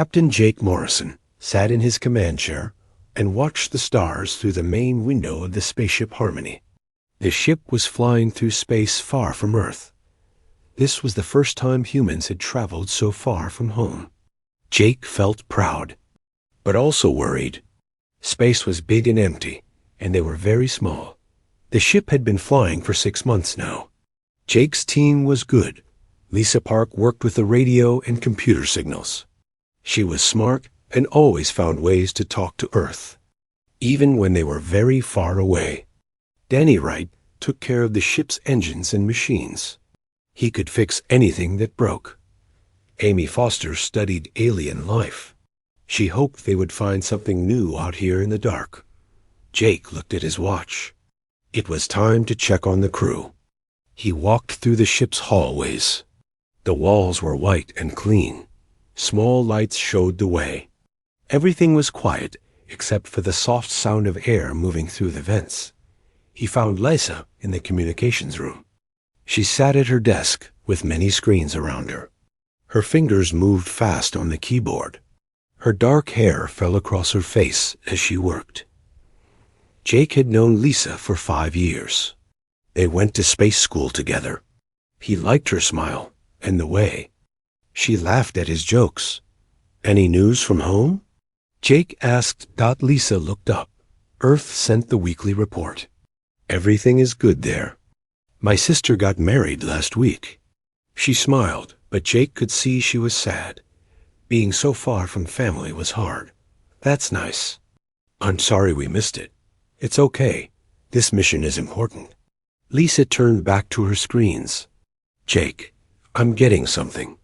Captain Jake Morrison sat in his command chair and watched the stars through the main window of the spaceship Harmony. The ship was flying through space far from Earth. This was the first time humans had traveled so far from home. Jake felt proud, but also worried. Space was big and empty, and they were very small. The ship had been flying for 6 months now. Jake's team was good. Lisa Park worked with the radio and computer signals. She was smart and always found ways to talk to Earth, even when they were very far away. Danny Wright took care of the ship's engines and machines. He could fix anything that broke. Amy Foster studied alien life. She hoped they would find something new out here in the dark. Jake looked at his watch. It was time to check on the crew. He walked through the ship's hallways. The walls were white and clean. Small lights showed the way. Everything was quiet except for the soft sound of air moving through the vents. He found Lisa in the communications room. She sat at her desk with many screens around her. Her fingers moved fast on the keyboard. Her dark hair fell across her face as she worked. Jake had known Lisa for 5 years. They went to space school together. He liked her smile and the way. She laughed at his jokes. Any news from home? Jake asked. Lisa looked up. Earth sent the weekly report. Everything is good there. My sister got married last week. She smiled, but Jake could see she was sad. Being so far from family was hard. That's nice. I'm sorry we missed it. It's okay. This mission is important. Lisa turned back to her screens. Jake, I'm getting something.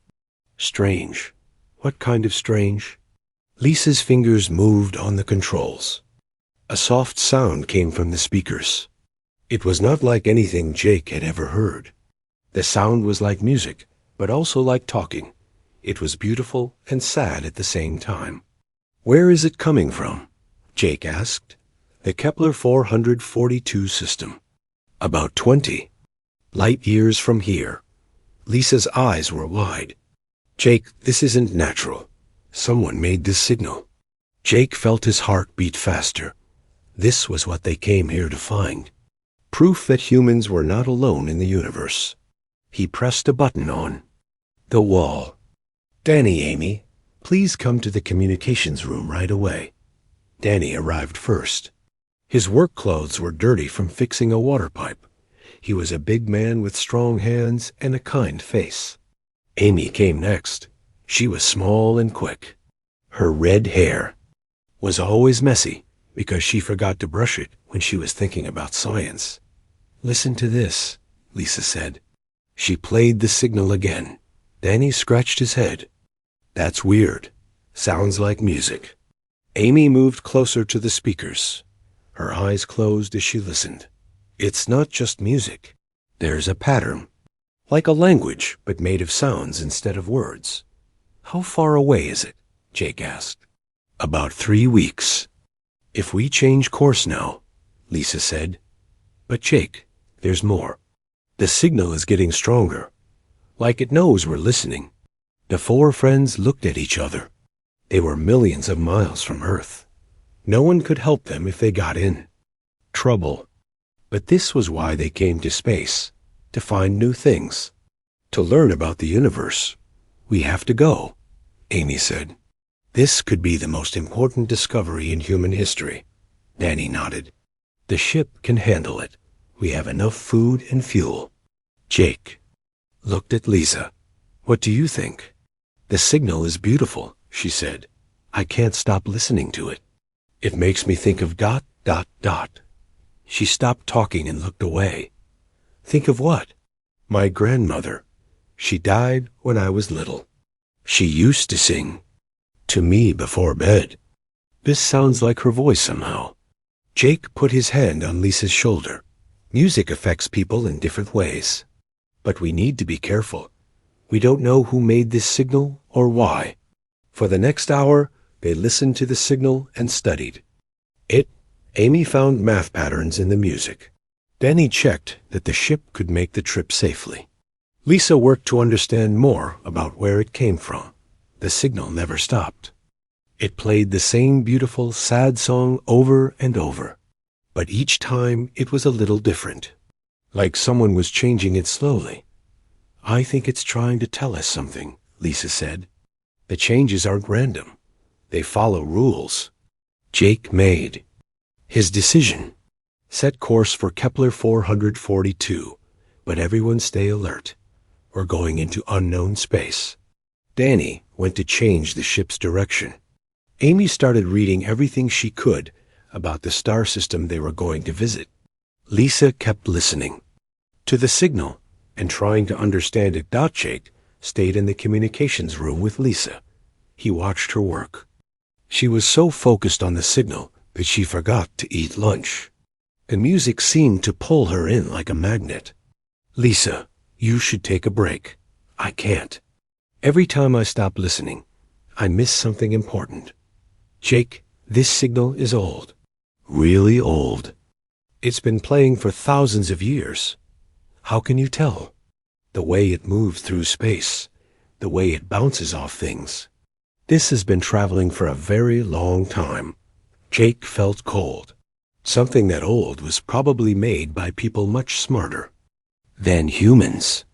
Strange. What kind of strange? Lisa's fingers moved on the controls. A soft sound came from the speakers. It was not like anything Jake had ever heard. The sound was like music, but also like talking. It was beautiful and sad at the same time. Where is it coming from? Jake asked. The Kepler 442 system. About 20 light years from here. Lisa's eyes were wide. Jake, this isn't natural. Someone made this signal. Jake felt his heart beat faster. This was what they came here to find. Proof that humans were not alone in the universe. He pressed a button on the wall. Danny, Amy, please come to the communications room right away. Danny arrived first. His work clothes were dirty from fixing a water pipe. He was a big man with strong hands and a kind face. Amy came next. She was small and quick. Her red hair was always messy because she forgot to brush it when she was thinking about science. Listen to this, Lisa said. She played the signal again. Danny scratched his head. That's weird. Sounds like music. Amy moved closer to the speakers. Her eyes closed as she listened. It's not just music. There's a pattern. Like a language, but made of sounds instead of words. How far away is it? Jake asked. About 3 weeks. If we change course now, Lisa said. But Jake, there's more. The signal is getting stronger. Like it knows we're listening. The 4 friends looked at each other. They were millions of miles from Earth. No one could help them if they got in. Trouble. But this was why they came to space. To find new things. To learn about the universe. We have to go, Amy said. This could be the most important discovery in human history. Danny nodded. The ship can handle it. We have enough food and fuel. Jake looked at Lisa. What do you think? The signal is beautiful, she said. I can't stop listening to it. It makes me think of ... She stopped talking and looked away. Think of what? My grandmother. She died when I was little. She used to sing to me before bed. This sounds like her voice somehow. Jake put his hand on Lisa's shoulder. Music affects people in different ways. But we need to be careful. We don't know who made this signal or why. For the next hour, they listened to the signal and studied it. Amy found math patterns in the music. Danny checked that the ship could make the trip safely. Lisa worked to understand more about where it came from. The signal never stopped. It played the same beautiful, sad song over and over. But each time it was a little different. Like someone was changing it slowly. "I think it's trying to tell us something," Lisa said. "The changes aren't random. They follow rules." Jake made his decision. Set course for Kepler 442, but everyone stay alert. We're going into unknown space. Danny went to change the ship's direction. Amy started reading everything she could about the star system they were going to visit. Lisa kept listening to the signal and trying to understand it. Jake stayed in the communications room with Lisa. He watched her work. She was so focused on the signal that she forgot to eat lunch. And music seemed to pull her in like a magnet. "Lisa, you should take a break." "I can't. Every time I stop listening, I miss something important." "Jake, this signal is old." "Really old." "It's been playing for thousands of years." "How can you tell?" "The way it moves through space, the way it bounces off things. This has been traveling for a very long time." Jake felt cold. Something that old was probably made by people much smarter than humans.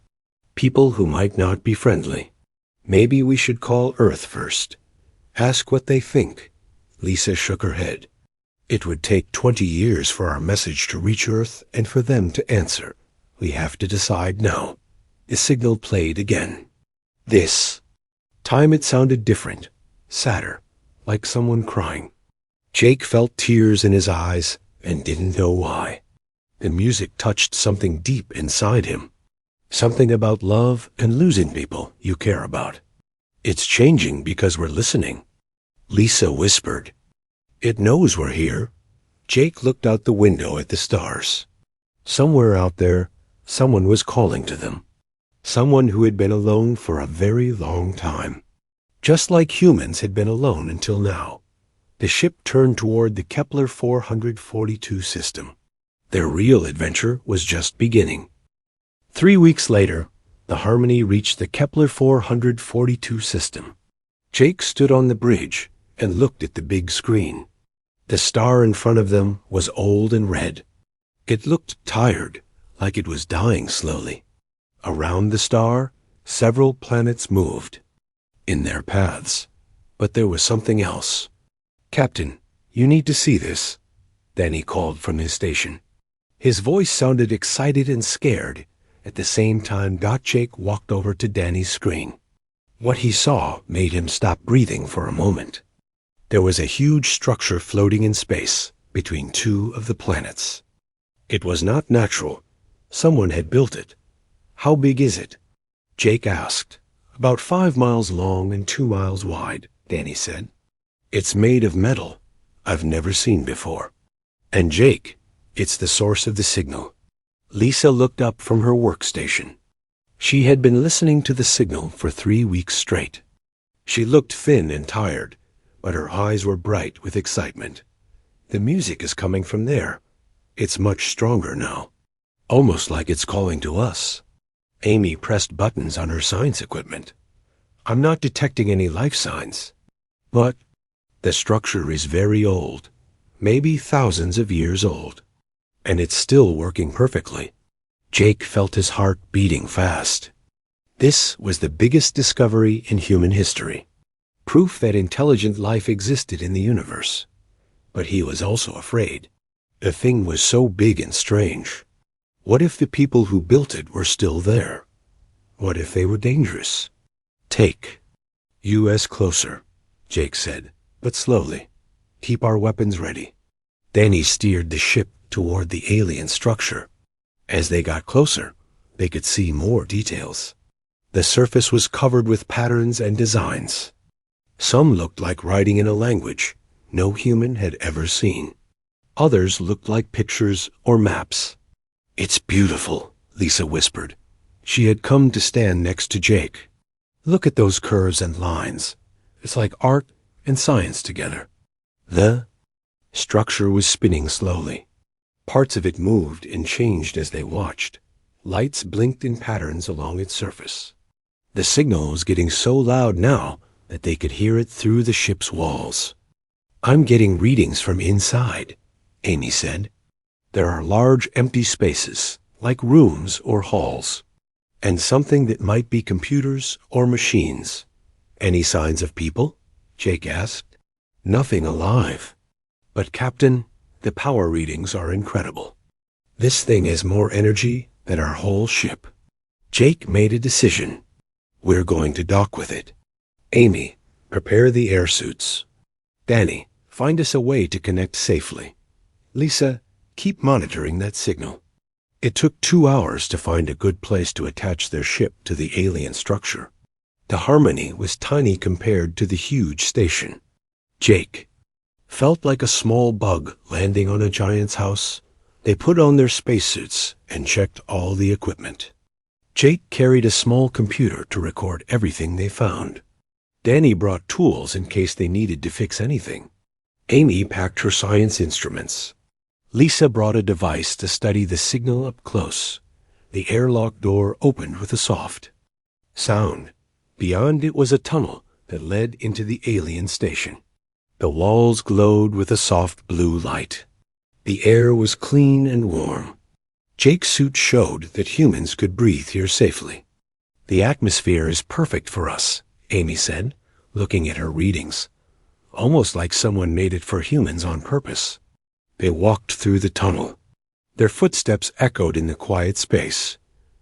People who might not be friendly. "Maybe we should call Earth first. Ask what they think." Lisa shook her head. "It would take 20 years for our message to reach Earth and for them to answer. We have to decide now." The signal played again. This time it sounded different, sadder, like someone crying. Jake felt tears in his eyes and didn't know why. The music touched something deep inside him. Something about love and losing people you care about. "It's changing because we're listening," Lisa whispered. "It knows we're here." Jake looked out the window at the stars. Somewhere out there, someone was calling to them. Someone who had been alone for a very long time. Just like humans had been alone until now. The ship turned toward the Kepler 442 system. Their real adventure was just beginning. 3 weeks later, the Harmony reached the Kepler 442 system. Jake stood on the bridge and looked at the big screen. The star in front of them was old and red. It looked tired, like it was dying slowly. Around the star, several planets moved in their paths. But there was something else. "Captain, you need to see this," Danny called from his station. His voice sounded excited and scared. At the same time, Jake walked over to Danny's screen. What he saw made him stop breathing for a moment. There was a huge structure floating in space between two of the planets. It was not natural. Someone had built it. "How big is it?" Jake asked. "About 5 miles long and 2 miles wide," Danny said. "It's made of metal I've never seen before." "And Jake, it's the source of the signal." Lisa looked up from her workstation. She had been listening to the signal for 3 weeks straight. She looked thin and tired, but her eyes were bright with excitement. "The music is coming from there. It's much stronger now. Almost like it's calling to us." Amy pressed buttons on her science equipment. "I'm not detecting any life signs. But the structure is very old, maybe thousands of years old. And it's still working perfectly." Jake felt his heart beating fast. This was the biggest discovery in human history. Proof that intelligent life existed in the universe. But he was also afraid. The thing was so big and strange. What if the people who built it were still there? What if they were dangerous? "Take us closer," Jake said, "but slowly. Keep our weapons ready." Danny steered the ship toward the alien structure. As they got closer, they could see more details. The surface was covered with patterns and designs. Some looked like writing in a language no human had ever seen. Others looked like pictures or maps. "It's beautiful," Lisa whispered. She had come to stand next to Jake. "Look at those curves and lines. It's like art and science together." The structure was spinning slowly. Parts of it moved and changed as they watched. Lights blinked in patterns along its surface. The signal was getting so loud now that they could hear it through the ship's walls. "I'm getting readings from inside," Amy said. "There are large empty spaces, like rooms or halls, and something that might be computers or machines." "Any signs of people?" Jake asked. "Nothing alive. But Captain, the power readings are incredible. This thing has more energy than our whole ship." Jake made a decision. "We're going to dock with it. Amy, prepare the air suits. Danny, find us a way to connect safely. Lisa, keep monitoring that signal." It took 2 hours to find a good place to attach their ship to the alien structure. The Harmony was tiny compared to the huge station. Jake felt like a small bug landing on a giant's house. They put on their spacesuits and checked all the equipment. Jake carried a small computer to record everything they found. Danny brought tools in case they needed to fix anything. Amy packed her science instruments. Lisa brought a device to study the signal up close. The airlock door opened with a soft sound. Beyond it was a tunnel that led into the alien station. The walls glowed with a soft blue light. The air was clean and warm. Jake's suit showed that humans could breathe here safely. "The atmosphere is perfect for us," Amy said, looking at her readings. "Almost like someone made it for humans on purpose." They walked through the tunnel. Their footsteps echoed in the quiet space.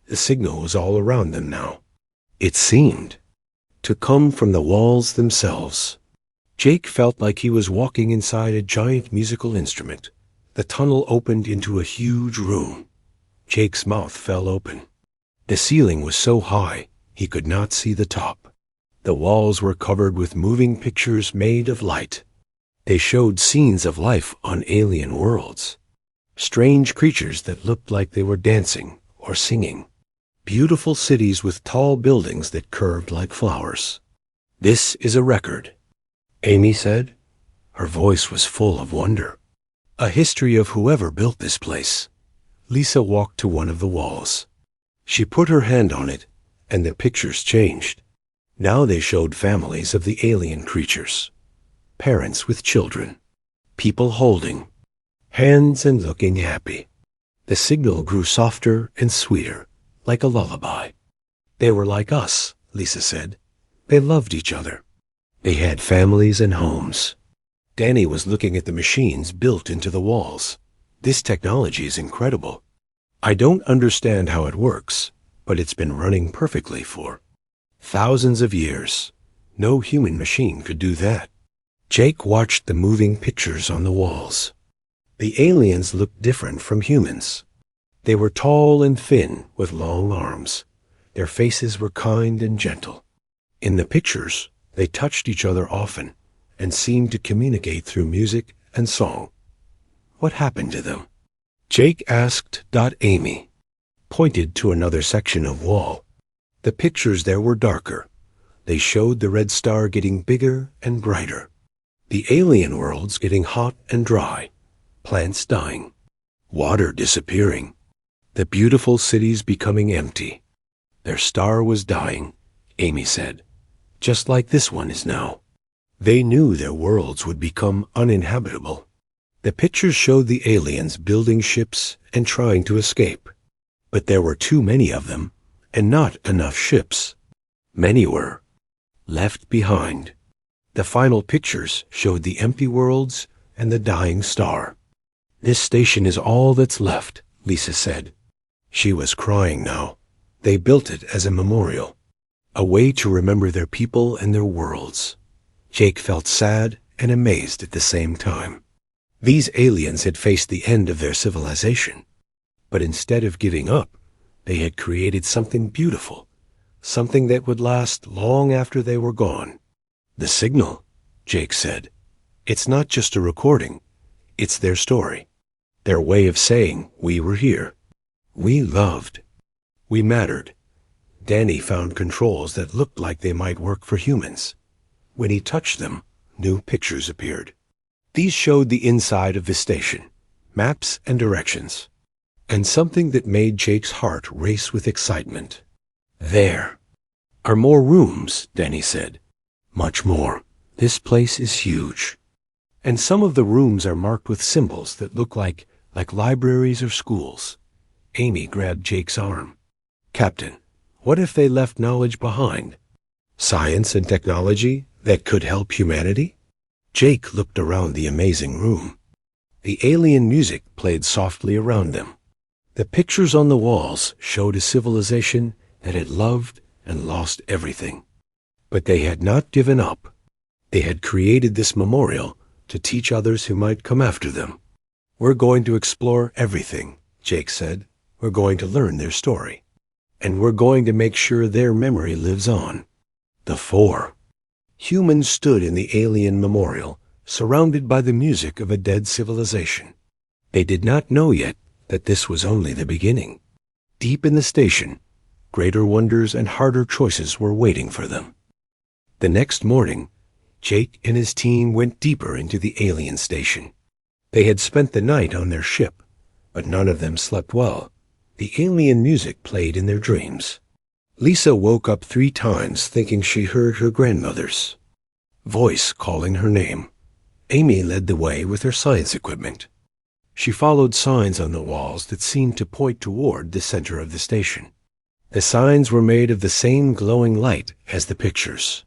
The signal was all around them now. It seemed to come from the walls themselves. Jake felt like he was walking inside a giant musical instrument. The tunnel opened into a huge room. Jake's mouth fell open. The ceiling was so high he could not see the top. The walls were covered with moving pictures made of light. They showed scenes of life on alien worlds. Strange creatures that looked like they were dancing or singing. Beautiful cities with tall buildings that curved like flowers. "This is a record," Amy said. Her voice was full of wonder. "A history of whoever built this place." Lisa walked to one of the walls. She put her hand on it, and the pictures changed. Now they showed families of the alien creatures. Parents with children. People holding hands and looking happy. The signal grew softer and sweeter, like a lullaby. "They were like us," Lisa said. "They loved each other. They had families and homes." Danny was looking at the machines built into the walls. "This technology is incredible. I don't understand how it works, but it's been running perfectly for thousands of years. No human machine could do that." Jake watched the moving pictures on the walls. The aliens looked different from humans. They were tall and thin with long arms. Their faces were kind and gentle. In the pictures, they touched each other often and seemed to communicate through music and song. "What happened to them?" Jake asked. Amy pointed to another section of wall. The pictures there were darker. They showed the red star getting bigger and brighter. The alien worlds getting hot and dry. Plants dying. Water disappearing. The beautiful cities becoming empty. Their star was dying, Amy said, just like this one is now. They knew their worlds would become uninhabitable. The pictures showed the aliens building ships and trying to escape. But there were too many of them, and not enough ships. Many were left behind. The final pictures showed the empty worlds and the dying star. "This station is all that's left," Lisa said. She was crying now. They built it as a memorial, a way to remember their people and their worlds. Jake felt sad and amazed at the same time. These aliens had faced the end of their civilization, but instead of giving up, they had created something beautiful, something that would last long after they were gone. "The signal," Jake said. "It's not just a recording. It's their story. Their way of saying we were here. We loved. We mattered." Danny found controls that looked like they might work for humans. When he touched them, new pictures appeared. These showed the inside of the station, maps and directions, and something that made Jake's heart race with excitement. "There are more rooms," Danny said. Much more. This place is huge. And some of the rooms are marked with symbols that look like libraries or schools. Amy grabbed Jake's arm. Captain, what if they left knowledge behind? Science and technology that could help humanity? Jake looked around the amazing room. The alien music played softly around them. The pictures on the walls showed a civilization that had loved and lost everything. But they had not given up. They had created this memorial to teach others who might come after them. We're going to explore everything, Jake said. We're going to learn their story. And we're going to make sure their memory lives on. The four humans stood in the alien memorial, surrounded by the music of a dead civilization. They did not know yet that this was only the beginning. Deep in the station, greater wonders and harder choices were waiting for them. The next morning, Jake and his team went deeper into the alien station. They had spent the night on their ship, but none of them slept well. The alien music played in their dreams. Lisa woke up 3 times thinking she heard her grandmother's voice calling her name. Amy led the way with her science equipment. She followed signs on the walls that seemed to point toward the center of the station. The signs were made of the same glowing light as the pictures.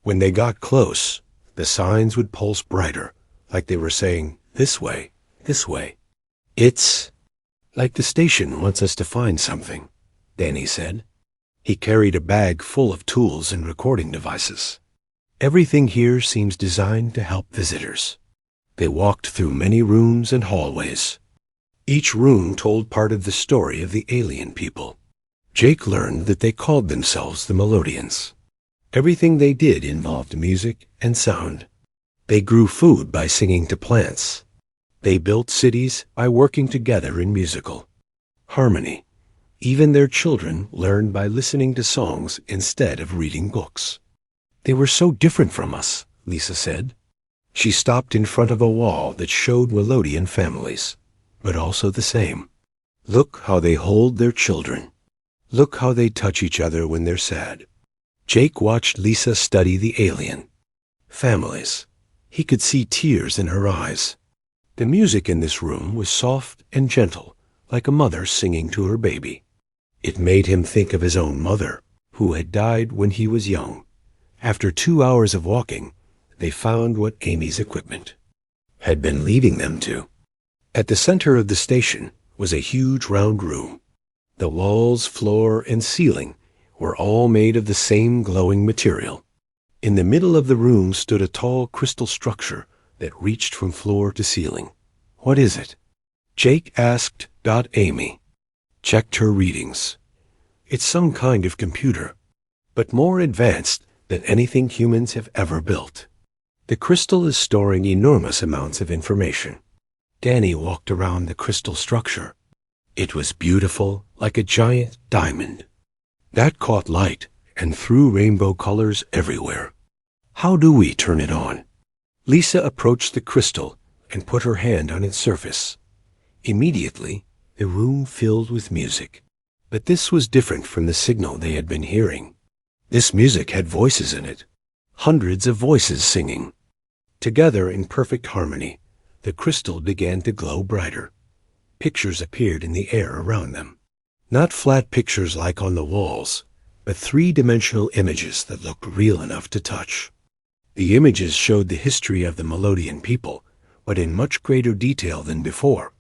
When they got close, the signs would pulse brighter, like they were saying, "This way, this way." It's like the station wants us to find something, Danny said. He carried a bag full of tools and recording devices. Everything here seems designed to help visitors. They walked through many rooms and hallways. Each room told part of the story of the alien people. Jake learned that they called themselves the Melodians. Everything they did involved music and sound. They grew food by singing to plants. They built cities by working together in musical harmony. Even their children learned by listening to songs instead of reading books. They were so different from us, Lisa said. She stopped in front of a wall that showed Melodian families, but also the same. Look how they hold their children. Look how they touch each other when they're sad. Jake watched Lisa study the alien families. He could see tears in her eyes. The music in this room was soft and gentle, like a mother singing to her baby. It made him think of his own mother, who had died when he was young. After 2 hours of walking, they found what Amy's equipment had been leading them to. At the center of the station was a huge round room. The walls, floor, and ceiling were all made of the same glowing material. In the middle of the room stood a tall crystal structure that reached from floor to ceiling. What is it? Jake asked. Amy checked her readings. It's some kind of computer, but more advanced than anything humans have ever built. The crystal is storing enormous amounts of information. Danny walked around the crystal structure. It was beautiful, like a giant diamond. That caught light and threw rainbow colors everywhere. How do we turn it on? Lisa approached the crystal and put her hand on its surface. Immediately, the room filled with music. But this was different from the signal they had been hearing. This music had voices in it, hundreds of voices singing. Together in perfect harmony, the crystal began to glow brighter. Pictures appeared in the air around them. Not flat pictures like on the walls, but 3-dimensional images that looked real enough to touch. The images showed the history of the Melodian people, but in much greater detail than before.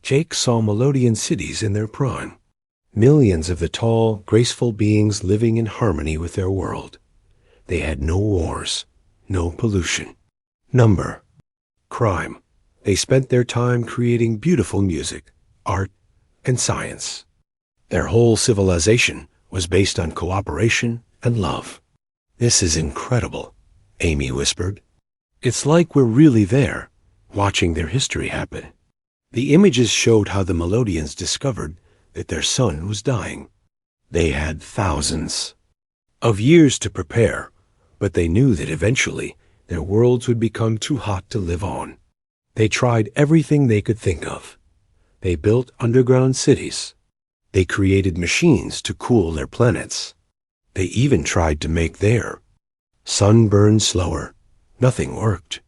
Jake saw Melodian cities in their prime. Millions of the tall, graceful beings living in harmony with their world. They had no wars, no pollution, number, crime. They spent their time creating beautiful music, art, and science. Their whole civilization was based on cooperation and love. This is incredible, Amy whispered. It's like we're really there, watching their history happen. The images showed how the Melodians discovered that their sun was dying. They had thousands of years to prepare, but they knew that eventually their worlds would become too hot to live on. They tried everything they could think of. They built underground cities. They created machines to cool their planets. They even tried to make their Sun burned slower. Nothing worked.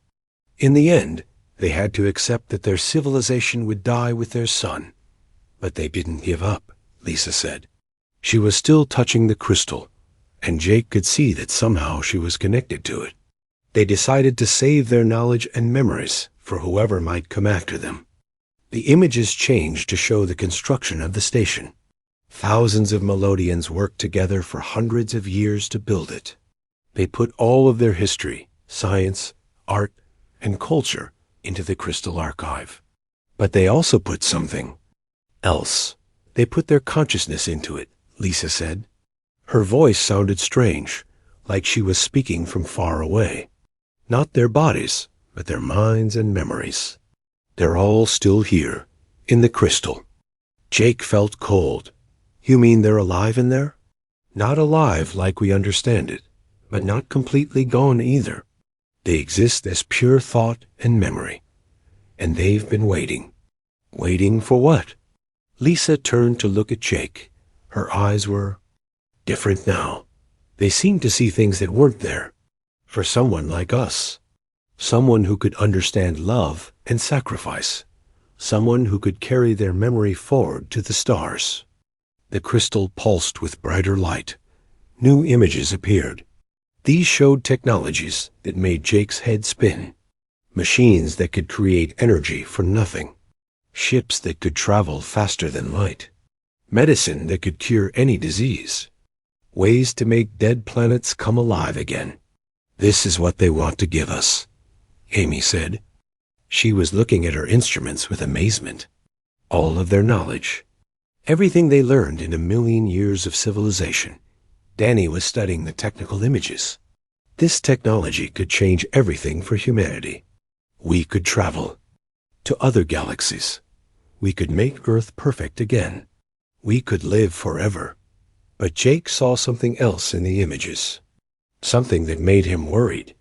In the end, they had to accept that their civilization would die with their sun. But they didn't give up, Lisa said. She was still touching the crystal, and Jake could see that somehow she was connected to it. They decided to save their knowledge and memories for whoever might come after them. The images changed to show the construction of the station. Thousands of Melodians worked together for hundreds of years to build it. They put all of their history, science, art, and culture into the crystal archive. But they also put something else. They put their consciousness into it, Lisa said. Her voice sounded strange, like she was speaking from far away. Not their bodies, but their minds and memories. They're all still here, in the crystal. Jake felt cold. You mean they're alive in there? Not alive like we understand it, but not completely gone either. They exist as pure thought and memory. And they've been waiting. Waiting for what? Lisa turned to look at Jake. Her eyes were different now. They seemed to see things that weren't there. For someone like us. Someone who could understand love and sacrifice. Someone who could carry their memory forward to the stars. The crystal pulsed with brighter light. New images appeared. These showed technologies that made Jake's head spin. Machines that could create energy for nothing. Ships that could travel faster than light. Medicine that could cure any disease. Ways to make dead planets come alive again. This is what they want to give us, Amy said. She was looking at her instruments with amazement. All of their knowledge. Everything they learned in 1,000,000 years of civilization. Danny was studying the technical images. This technology could change everything for humanity. We could travel to other galaxies. We could make Earth perfect again. We could live forever. But Jake saw something else in the images. Something that made him worried.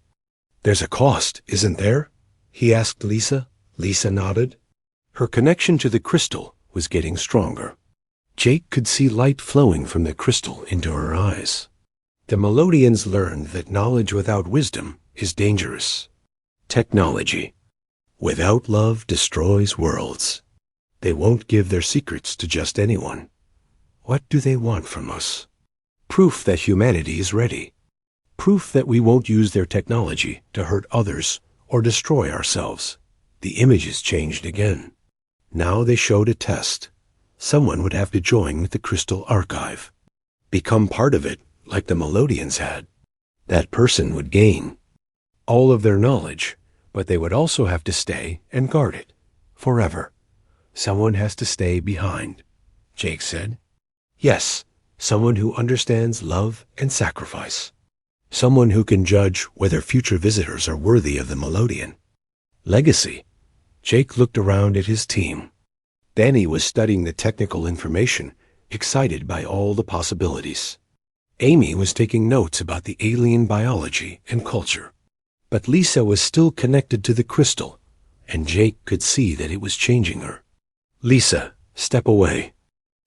There's a cost, isn't there? He asked Lisa. Lisa nodded. Her connection to the crystal was getting stronger. Jake could see light flowing from the crystal into her eyes. The Melodians learned that knowledge without wisdom is dangerous. Technology, without love, destroys worlds. They won't give their secrets to just anyone. What do they want from us? Proof that humanity is ready. Proof that we won't use their technology to hurt others or destroy ourselves. The images changed again. Now they showed a test. Someone would have to join with the crystal archive. Become part of it like the Melodians had. That person would gain all of their knowledge, but they would also have to stay and guard it forever. Someone has to stay behind, Jake said. Yes, someone who understands love and sacrifice. Someone who can judge whether future visitors are worthy of the Melodian. Legacy. Jake looked around at his team. Danny was studying the technical information, excited by all the possibilities. Amy was taking notes about the alien biology and culture. But Lisa was still connected to the crystal, and Jake could see that it was changing her. Lisa, step away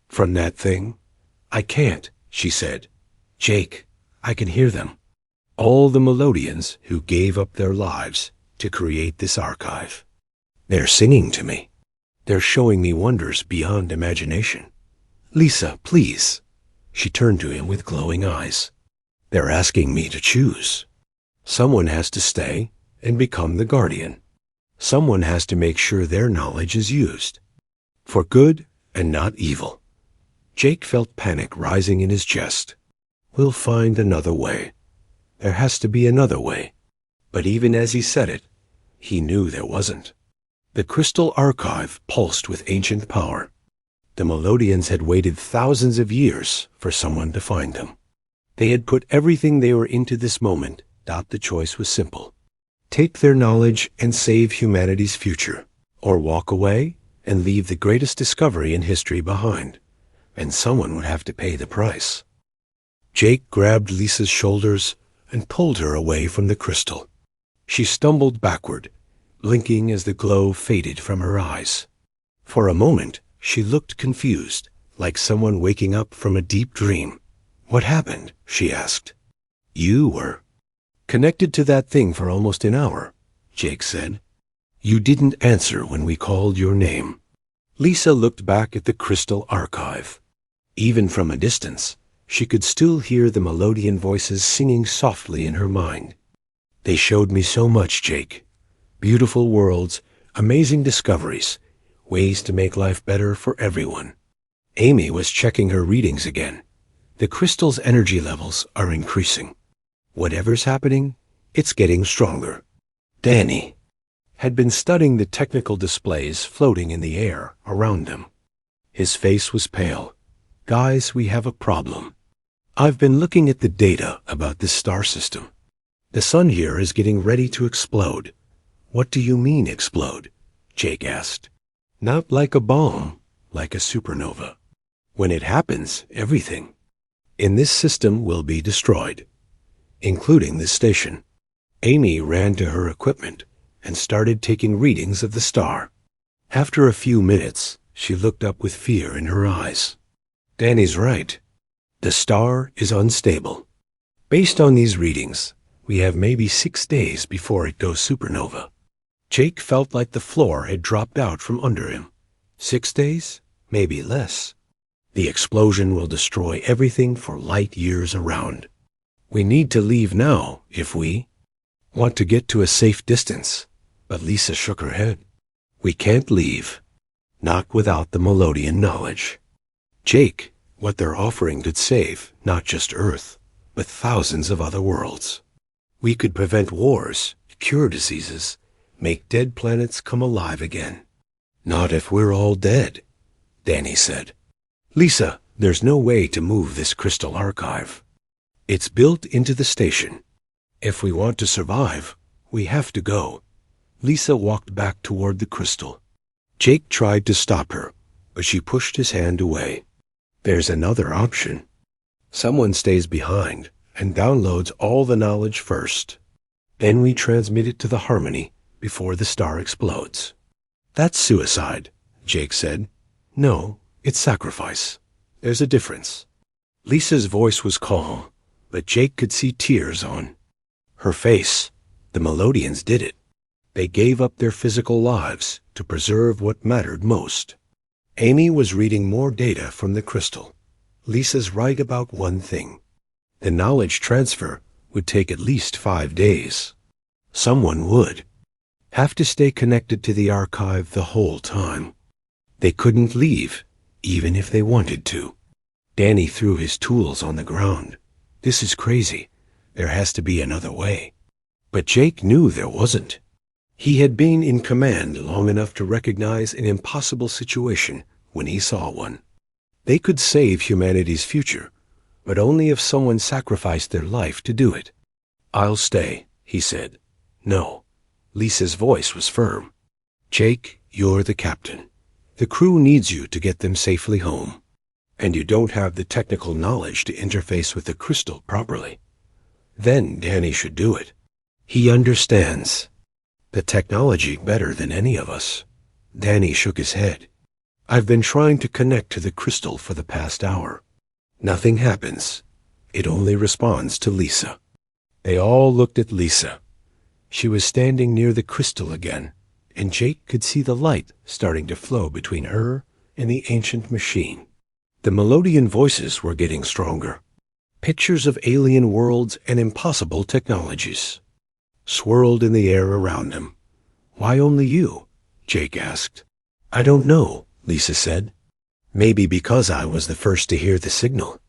from that thing. I can't, she said. Jake, I can hear them. All the Melodians who gave up their lives to create this archive. They're singing to me. They're showing me wonders beyond imagination. Lisa, please. She turned to him with glowing eyes. They're asking me to choose. Someone has to stay and become the guardian. Someone has to make sure their knowledge is used for good and not evil. Jake felt panic rising in his chest. We'll find another way. There has to be another way. But even as he said it, he knew there wasn't. The crystal archive pulsed with ancient power. The Melodians had waited thousands of years for someone to find them. They had put everything they were into this moment. The choice was simple. Take their knowledge and save humanity's future, or walk away and leave the greatest discovery in history behind. And someone would have to pay the price. Jake grabbed Lisa's shoulders and pulled her away from the crystal. She stumbled backward, blinking as the glow faded from her eyes. For a moment, she looked confused, like someone waking up from a deep dream. What happened? She asked. You were Connected to that thing for almost an hour, Jake said. You didn't answer when we called your name. Lisa looked back at the crystal archive. Even from a distance, she could still hear the melodian voices singing softly in her mind. They showed me so much, Jake. Beautiful worlds, amazing discoveries, ways to make life better for everyone. Amy was checking her readings again. The crystal's energy levels are increasing. Whatever's happening, it's getting stronger. Danny had been studying the technical displays floating in the air around them. His face was pale. Guys, we have a problem. I've been looking at the data about this star system. The sun here is getting ready to explode. What do you mean explode? Jake asked. Not like a bomb, like a supernova. When it happens, everything in this system will be destroyed, including this station. Amy ran to her equipment and started taking readings of the star. After a few minutes, she looked up with fear in her eyes. Danny's right. The star is unstable. Based on these readings, we have maybe 6 days before it goes supernova. Jake felt like the floor had dropped out from under him. 6 days? Maybe less. The explosion will destroy everything for light years around. We need to leave now if we want to get to a safe distance. But Lisa shook her head. We can't leave. Not without the Melodian knowledge. Jake, what they're offering could save not just Earth, but thousands of other worlds. We could prevent wars, cure diseases, make dead planets come alive again. Not if we're all dead, Danny said. Lisa, there's no way to move this crystal archive. It's built into the station. If we want to survive, we have to go. Lisa walked back toward the crystal. Jake tried to stop her, but she pushed his hand away. There's another option. Someone stays behind and downloads all the knowledge first. Then we transmit it to the harmony before the star explodes. That's suicide, Jake said. No, it's sacrifice. There's a difference. Lisa's voice was calm, but Jake could see tears on her face. The Melodians did it. They gave up their physical lives to preserve what mattered most. Amy was reading more data from the crystal. Lisa's right about one thing. The knowledge transfer would take at least 5 days. Someone would have to stay connected to the archive the whole time. They couldn't leave, even if they wanted to. Danny threw his tools on the ground. This is crazy. There has to be another way. But Jake knew there wasn't. He had been in command long enough to recognize an impossible situation when he saw one. They could save humanity's future, but only if someone sacrificed their life to do it. I'll stay, he said. No. Lisa's voice was firm. Jake, you're the captain. The crew needs you to get them safely home. And you don't have the technical knowledge to interface with the crystal properly. Then Danny should do it. He understands the technology better than any of us. Danny shook his head. I've been trying to connect to the crystal for the past hour. Nothing happens. It only responds to Lisa. They all looked at Lisa. She was standing near the crystal again, and Jake could see the light starting to flow between her and the ancient machine. The Melodian voices were getting stronger. Pictures of alien worlds and impossible technologies swirled in the air around him. Why only you? Jake asked. I don't know, Lisa said. Maybe because I was the first to hear the signal.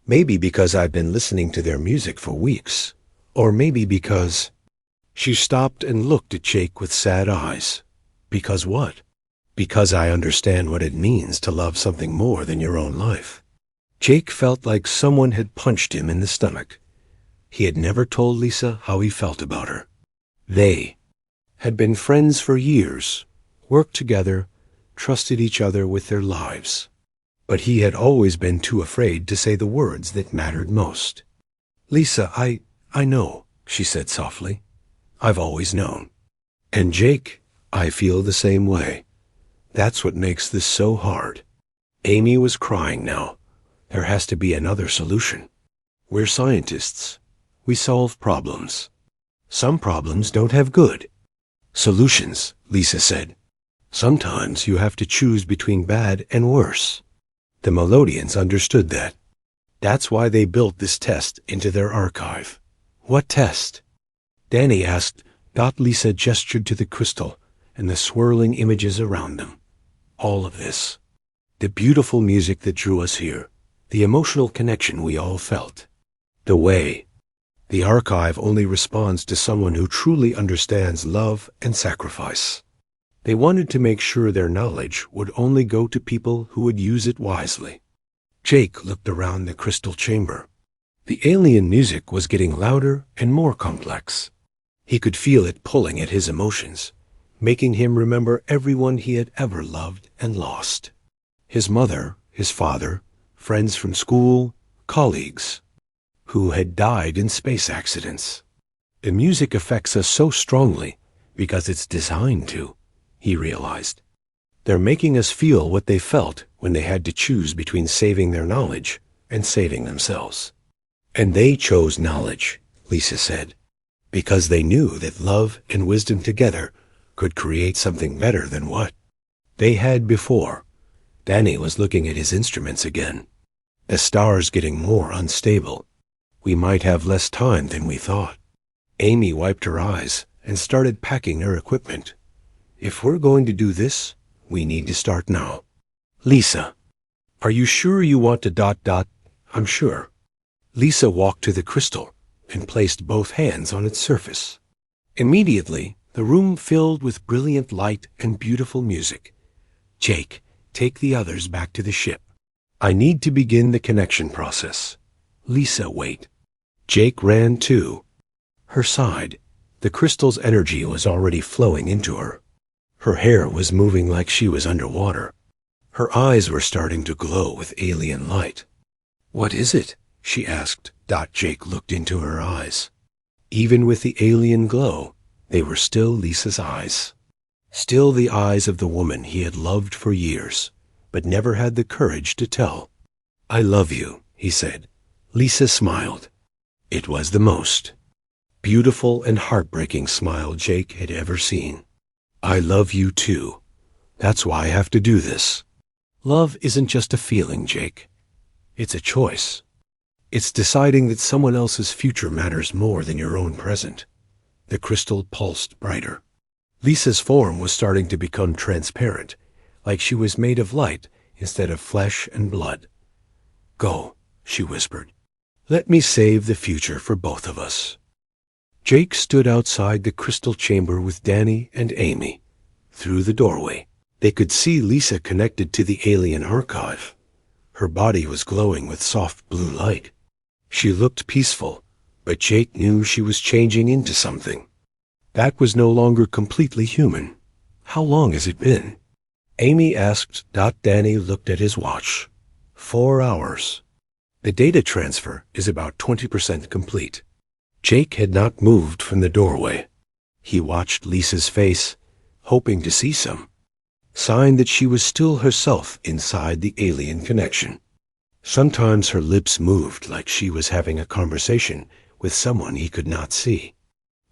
Maybe because I've been listening to their music for weeks. Or maybe because... She stopped and looked at Jake with sad eyes. Because what? Because I understand what it means to love something more than your own life. Jake felt like someone had punched him in the stomach. He had never told Lisa how he felt about her. They had been friends for years, worked together, trusted each other with their lives. But he had always been too afraid to say the words that mattered most. Lisa, I know, she said softly. I've always known. And Jake, I feel the same way. That's what makes this so hard. Amy was crying now. There has to be another solution. We're scientists. We solve problems. Some problems don't have good solutions, Lisa said. Sometimes you have to choose between bad and worse. The Melodians understood that. That's why they built this test into their archive. What test? Danny asked. Lisa gestured to the crystal and the swirling images around them. All of this. The beautiful music that drew us here. The emotional connection we all felt. The way. The archive only responds to someone who truly understands love and sacrifice. They wanted to make sure their knowledge would only go to people who would use it wisely. Jake looked around the crystal chamber. The alien music was getting louder and more complex. He could feel it pulling at his emotions, making him remember everyone he had ever loved and lost. His mother, his father, friends from school, colleagues, who had died in space accidents. The music affects us so strongly because it's designed to, he realized. They're making us feel what they felt when they had to choose between saving their knowledge and saving themselves. And they chose knowledge, Lisa said, because they knew that love and wisdom together could create something better than what they had before. Danny was looking at his instruments again. The stars getting more unstable. We might have less time than we thought. Amy wiped her eyes and started packing her equipment. If we're going to do this, we need to start now. Lisa, are you sure you want to ... I'm sure. Lisa walked to the crystal and placed both hands on its surface. Immediately, the room filled with brilliant light and beautiful music. Jake, take the others back to the ship. I need to begin the connection process. Lisa, wait. Jake ran too. Her side, the crystal's energy was already flowing into her. Her hair was moving like she was underwater. Her eyes were starting to glow with alien light. What is it? She asked. Jake looked into her eyes. Even with the alien glow, they were still Lisa's eyes. Still the eyes of the woman he had loved for years, but never had the courage to tell. I love you, he said. Lisa smiled. It was the most beautiful and heartbreaking smile Jake had ever seen. I love you too. That's why I have to do this. Love isn't just a feeling, Jake. It's a choice. It's deciding that someone else's future matters more than your own present. The crystal pulsed brighter. Lisa's form was starting to become transparent, like she was made of light instead of flesh and blood. Go, she whispered. Let me save the future for both of us. Jake stood outside the crystal chamber with Danny and Amy. Through the doorway, they could see Lisa connected to the alien archive. Her body was glowing with soft blue light. She looked peaceful, but Jake knew she was changing into something. That was no longer completely human. How long has it been? Amy asked. Danny looked at his watch. 4 hours. The data transfer is about 20% complete. Jake had not moved from the doorway. He watched Lisa's face, hoping to see some sign that she was still herself inside the alien connection. Sometimes her lips moved like she was having a conversation with someone he could not see.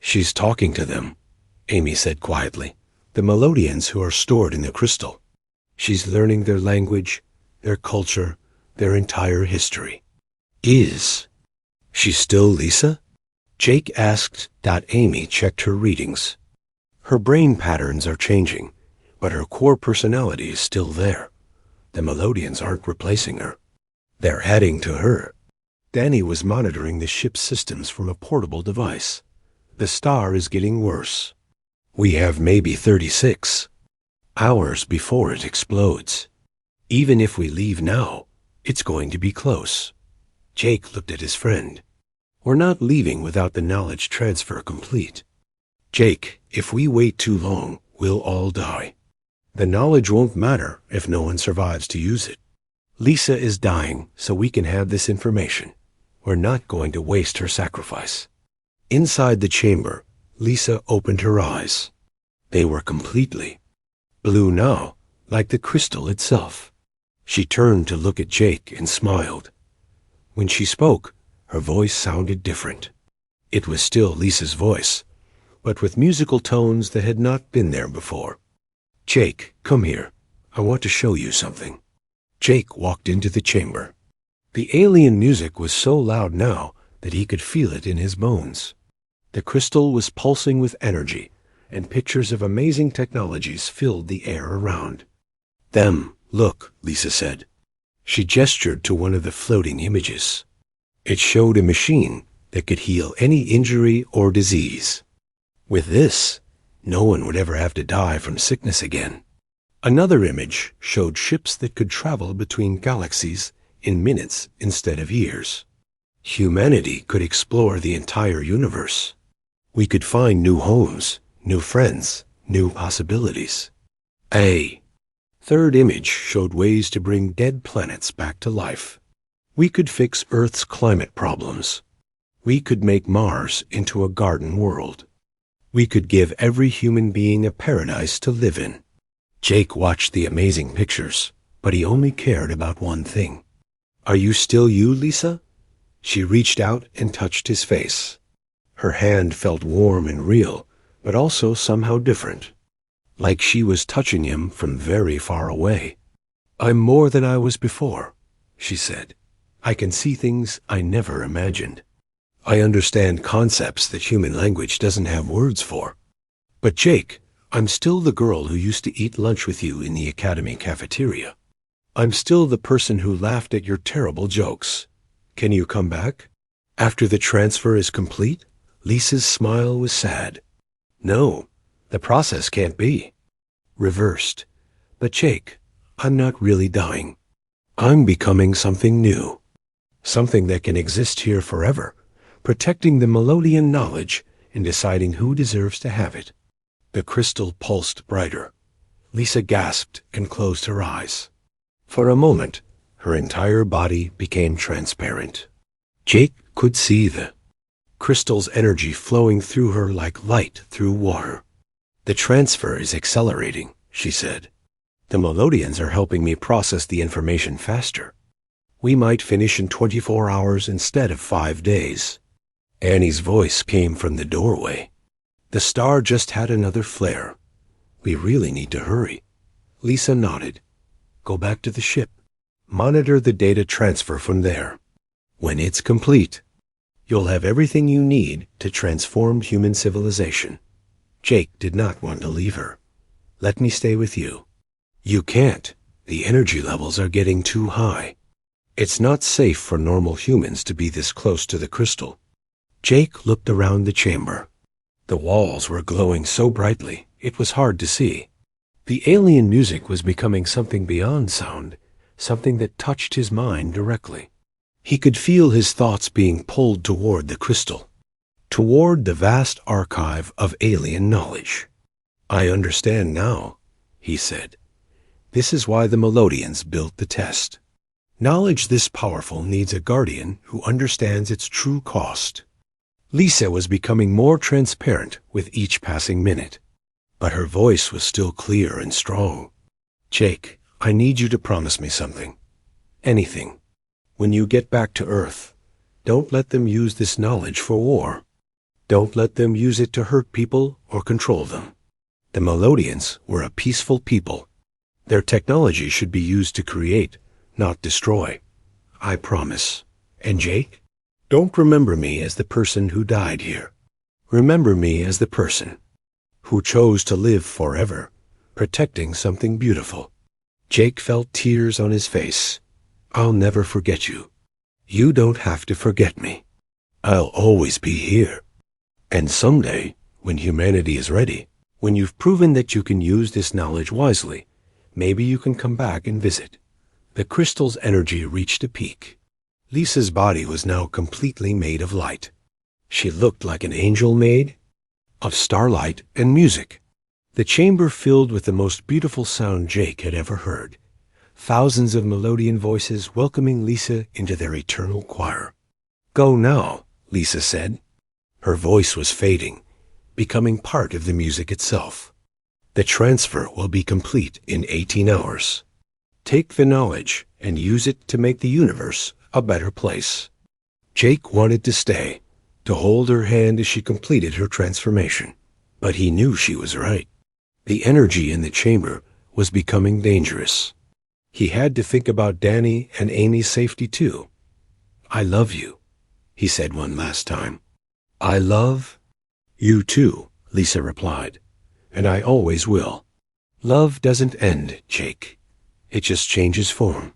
She's talking to them, Amy said quietly. The Melodians who are stored in the crystal. She's learning their language, their culture, their entire history. Is she still Lisa? Jake asked. Amy checked her readings. Her brain patterns are changing, but her core personality is still there. The Melodians aren't replacing her. They're adding to her. Danny was monitoring the ship's systems from a portable device. The star is getting worse. We have maybe 36 hours before it explodes. Even if we leave now, it's going to be close. Jake looked at his friend. We're not leaving without the knowledge transfer complete. Jake, if we wait too long, we'll all die. The knowledge won't matter if no one survives to use it. Lisa is dying, so we can have this information. We're not going to waste her sacrifice. Inside the chamber, Lisa opened her eyes. They were completely blue now, like the crystal itself. She turned to look at Jake and smiled. When she spoke, her voice sounded different. It was still Lisa's voice, but with musical tones that had not been there before. "Jake, come here. I want to show you something." Jake walked into the chamber. The alien music was so loud now that he could feel it in his bones. The crystal was pulsing with energy, and pictures of amazing technologies filled the air around. "Them, look," Lisa said. She gestured to one of the floating images. It showed a machine that could heal any injury or disease. With this, no one would ever have to die from sickness again. Another image showed ships that could travel between galaxies in minutes instead of years. Humanity could explore the entire universe. We could find new homes, new friends, new possibilities. A third image showed ways to bring dead planets back to life. We could fix Earth's climate problems. We could make Mars into a garden world. We could give every human being a paradise to live in. Jake watched the amazing pictures, but he only cared about one thing. "Are you still you, Lisa?" She reached out and touched his face. Her hand felt warm and real, but also somehow different, like she was touching him from very far away. "I'm more than I was before," she said. "I can see things I never imagined. I understand concepts that human language doesn't have words for. But Jake, I'm still the girl who used to eat lunch with you in the academy cafeteria. I'm still the person who laughed at your terrible jokes. Can you come back? After the transfer is complete?" Lisa's smile was sad. "No, the process can't be reversed. But Jake, I'm not really dying. I'm becoming something new. Something that can exist here forever, protecting the Melodian knowledge and deciding who deserves to have it." The crystal pulsed brighter. Lisa gasped and closed her eyes. For a moment, her entire body became transparent. Jake could see the crystal's energy flowing through her like light through water. "The transfer is accelerating," she said. "The Melodians are helping me process the information faster. We might finish in 24 hours instead of 5 days. Annie's voice came from the doorway. "The star just had another flare. We really need to hurry." Lisa nodded. "Go back to the ship. Monitor the data transfer from there. When it's complete, you'll have everything you need to transform human civilization." Jake did not want to leave her. "Let me stay with you." "You can't. The energy levels are getting too high. It's not safe for normal humans to be this close to the crystal." Jake looked around the chamber. The walls were glowing so brightly, it was hard to see. The alien music was becoming something beyond sound, something that touched his mind directly. He could feel his thoughts being pulled toward the crystal, toward the vast archive of alien knowledge. "I understand now," he said. "This is why the Melodians built the test. Knowledge this powerful needs a guardian who understands its true cost." Lisa was becoming more transparent with each passing minute, but her voice was still clear and strong. "Jake, I need you to promise me something. Anything. When you get back to Earth, don't let them use this knowledge for war. Don't let them use it to hurt people or control them. The Melodians were a peaceful people. Their technology should be used to create, not destroy. I promise. And Jake, don't remember me as the person who died here. Remember me as the person who chose to live forever, protecting something beautiful." Jake felt tears on his face. "I'll never forget you. You don't have to forget me. I'll always be here. And someday, when humanity is ready, when you've proven that you can use this knowledge wisely, maybe you can come back and visit." The crystal's energy reached a peak. Lisa's body was now completely made of light. She looked like an angel made of starlight and music. The chamber filled with the most beautiful sound Jake had ever heard. Thousands of Melodian voices welcoming Lisa into their eternal choir. "Go now," Lisa said. Her voice was fading, becoming part of the music itself. "The transfer will be complete in 18 hours. Take the knowledge and use it to make the universe a better place." Jake wanted to stay, to hold her hand as she completed her transformation. But he knew she was right. The energy in the chamber was becoming dangerous. He had to think about Danny and Amy's safety too. "I love you," he said one last time. "I love you too," Lisa replied. "And I always will." Love doesn't end, Jake. It just changes form.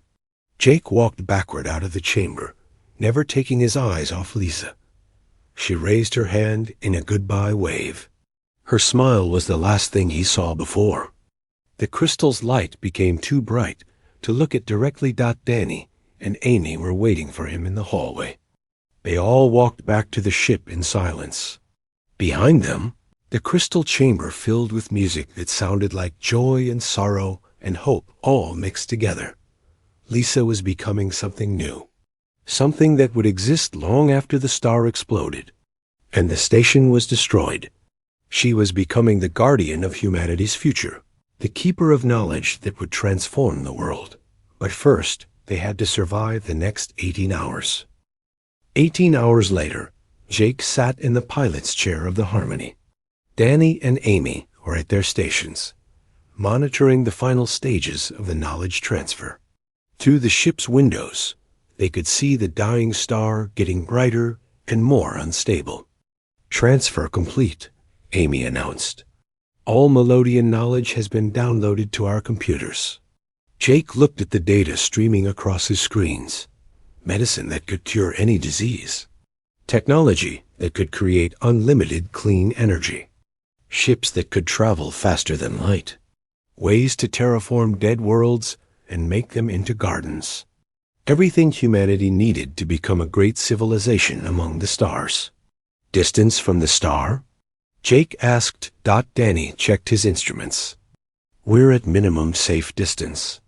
Jake walked backward out of the chamber, never taking his eyes off Lisa. She raised her hand in a goodbye wave. Her smile was the last thing he saw before. The crystal's light became too bright to look at directly. Danny and Amy were waiting for him in the hallway. They all walked back to the ship in silence. Behind them, the crystal chamber filled with music that sounded like joy and sorrow and hope all mixed together. Lisa was becoming something new, something that would exist long after the star exploded and the station was destroyed. She was becoming the guardian of humanity's future, the keeper of knowledge that would transform the world. But first, they had to survive the next 18 hours. 18 hours later, Jake sat in the pilot's chair of the Harmony. Danny and Amy were at their stations, monitoring the final stages of the knowledge transfer. Through the ship's windows, they could see the dying star getting brighter and more unstable. "Transfer complete," Amy announced. "All Melodian knowledge has been downloaded to our computers." Jake looked at the data streaming across his screens. Medicine that could cure any disease. Technology that could create unlimited clean energy. Ships that could travel faster than light. Ways to terraform dead worlds and make them into gardens. Everything humanity needed to become a great civilization among the stars. Distance from the star? Jake asked. Danny checked his instruments. "We're at minimum safe distance."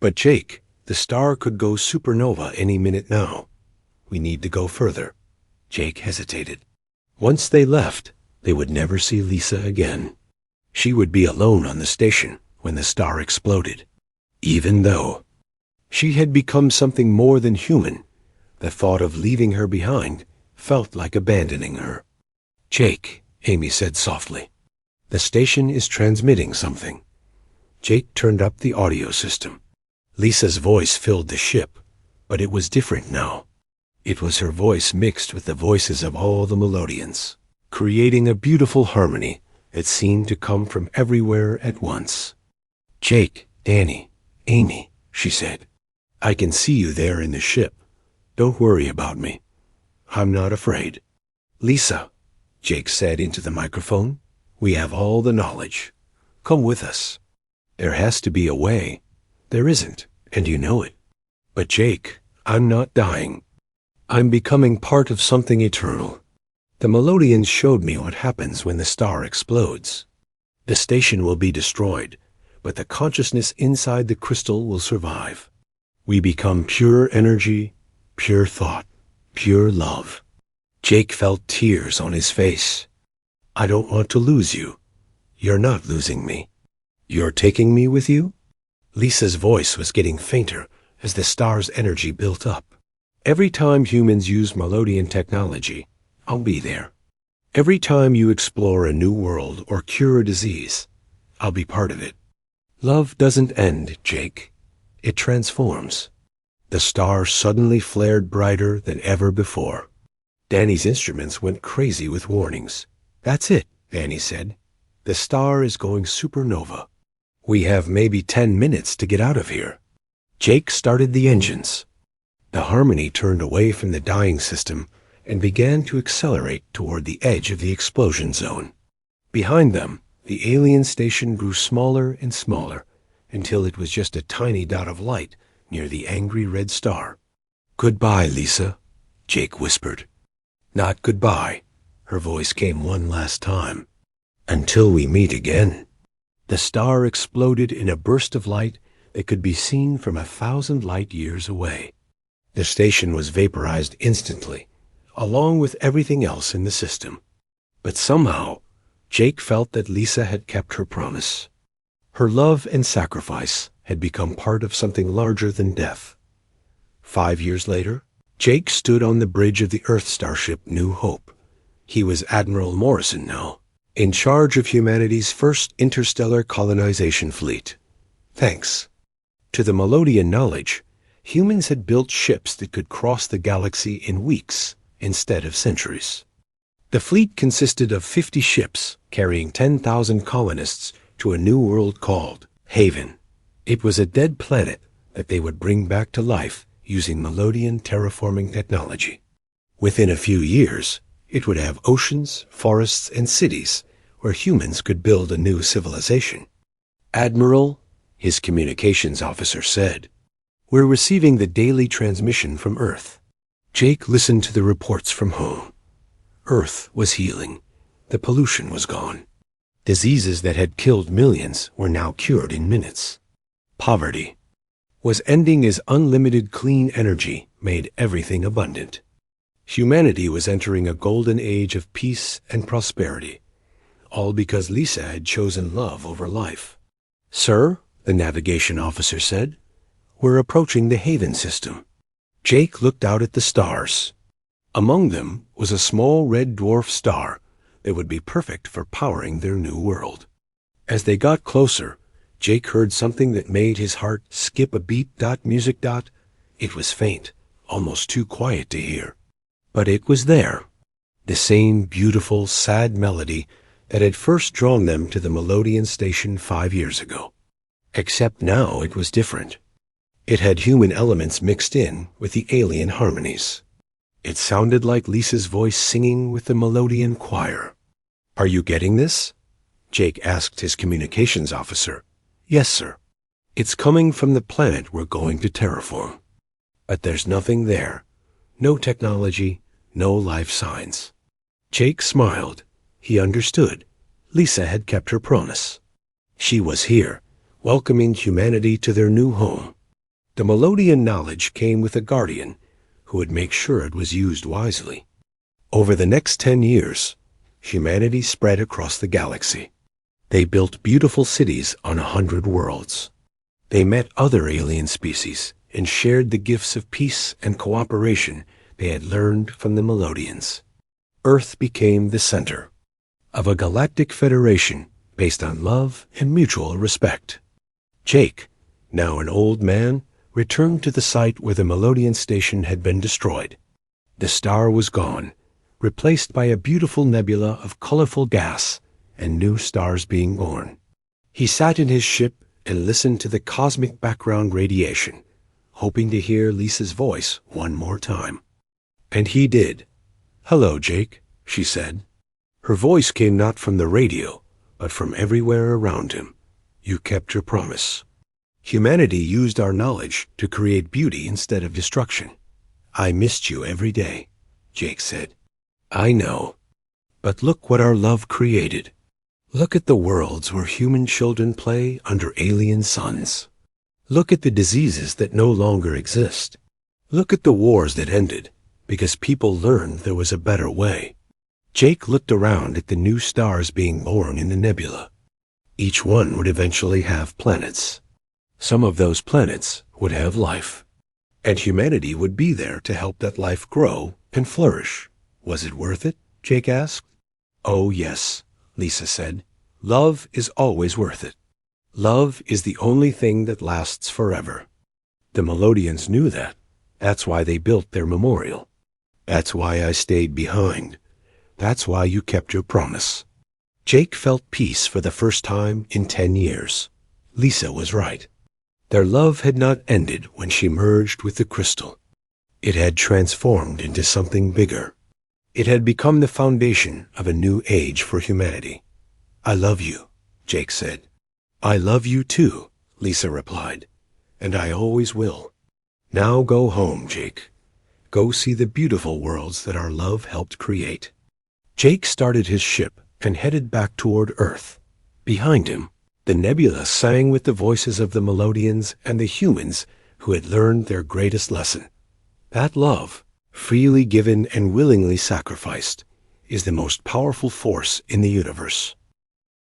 "But Jake, the star could go supernova any minute now. We need to go further." Jake hesitated. Once they left, they would never see Lisa again. She would be alone on the station when the star exploded. Even though she had become something more than human, the thought of leaving her behind felt like abandoning her. "Jake," Amy said softly, "the station is transmitting something." Jake turned up the audio system. Lisa's voice filled the ship, but it was different now. It was her voice mixed with the voices of all the Melodians, creating a beautiful harmony that seemed to come from everywhere at once. "Jake, Danny, Amy," she said, "I can see you there in the ship. Don't worry about me. I'm not afraid." "Lisa," Jake said into the microphone, "we have all the knowledge. Come with us." "There has to be a way." "There isn't, and you know it." "But Jake, I'm not dying. I'm becoming part of something eternal. The Melodians showed me what happens when the star explodes. The station will be destroyed, but the consciousness inside the crystal will survive. We become pure energy, pure thought, pure love." Jake felt tears on his face. "I don't want to lose you. You're not losing me. You're taking me with you?" Lisa's voice was getting fainter as the star's energy built up. "Every time humans use Melodian technology, I'll be there. Every time you explore a new world or cure a disease, I'll be part of it. Love doesn't end, Jake. It transforms." The star suddenly flared brighter than ever before. Danny's instruments went crazy with warnings. "That's it," Danny said. "The star is going supernova. We have maybe 10 minutes to get out of here." Jake started the engines. The Harmony turned away from the dying system and began to accelerate toward the edge of the explosion zone. Behind them, the alien station grew smaller and smaller until it was just a tiny dot of light near the angry red star. "Goodbye, Lisa," Jake whispered. "Not goodbye," her voice came one last time. "Until we meet again." The star exploded in a burst of light that could be seen from 1,000 light years away. The station was vaporized instantly, along with everything else in the system. But somehow, Jake felt that Lisa had kept her promise. Her love and sacrifice had become part of something larger than death. 5 years later, Jake stood on the bridge of the Earth starship New Hope. He was Admiral Morrison now, in charge of humanity's first interstellar colonization fleet. Thanks to the Melodian knowledge, humans had built ships that could cross the galaxy in weeks instead of centuries. The fleet consisted of 50 ships carrying 10,000 colonists to a new world called Haven. It was a dead planet that they would bring back to life using Melodian terraforming technology. Within a few years, it would have oceans, forests, and cities where humans could build a new civilization. "Admiral," his communications officer said, "we're receiving the daily transmission from Earth." Jake listened to the reports from home. Earth was healing. The pollution was gone. Diseases that had killed millions were now cured in minutes. Poverty was ending as unlimited clean energy made everything abundant. Humanity was entering a golden age of peace and prosperity, all because Lisa had chosen love over life. "Sir," the navigation officer said, "we're approaching the Haven system." Jake looked out at the stars. Among them was a small red dwarf star that would be perfect for powering their new world. As they got closer, Jake heard something that made his heart skip a beat. Music. It was faint, almost too quiet to hear. But it was there, the same beautiful, sad melody that had first drawn them to the Melodian station 5 years ago. Except now it was different. It had human elements mixed in with the alien harmonies. It sounded like Lisa's voice singing with the Melodian choir. "Are you getting this?" Jake asked his communications officer. "Yes, sir. It's coming from the planet we're going to terraform. But there's nothing there. No technology, no life signs." Jake smiled. He understood. Lisa had kept her promise. She was here, welcoming humanity to their new home. The Melodian knowledge came with a guardian who would make sure it was used wisely. Over the next 10 years, humanity spread across the galaxy. They built beautiful cities on 100 worlds. They met other alien species and shared the gifts of peace and cooperation they had learned from the Melodians. Earth became the center of a galactic federation based on love and mutual respect. Jake, now an old man, returned to the site where the Melodian station had been destroyed. The star was gone, replaced by a beautiful nebula of colorful gas and new stars being born. He sat in his ship and listened to the cosmic background radiation, hoping to hear Lisa's voice one more time. And he did. "Hello, Jake," she said. Her voice came not from the radio, but from everywhere around him. "You kept your promise. Humanity used our knowledge to create beauty instead of destruction. I missed you every day," Jake said. "I know. But look what our love created. Look at the worlds where human children play under alien suns. Look at the diseases that no longer exist. Look at the wars that ended because people learned there was a better way." Jake looked around at the new stars being born in the nebula. Each one would eventually have planets. Some of those planets would have life, and humanity would be there to help that life grow and flourish. "Was it worth it?" Jake asked. "Oh, yes," Lisa said. "Love is always worth it. Love is the only thing that lasts forever." The Melodians knew that. That's why they built their memorial. That's why I stayed behind. That's why you kept your promise. Jake felt peace for the first time in 10 years. Lisa was right. Their love had not ended when she merged with the crystal. It had transformed into something bigger. It had become the foundation of a new age for humanity. "I love you," Jake said. "I love you too," Lisa replied. "And I always will. Now go home, Jake. Go see the beautiful worlds that our love helped create." Jake started his ship and headed back toward Earth. Behind him, the nebula sang with the voices of the Melodians and the humans who had learned their greatest lesson. That love, freely given and willingly sacrificed, is the most powerful force in the universe.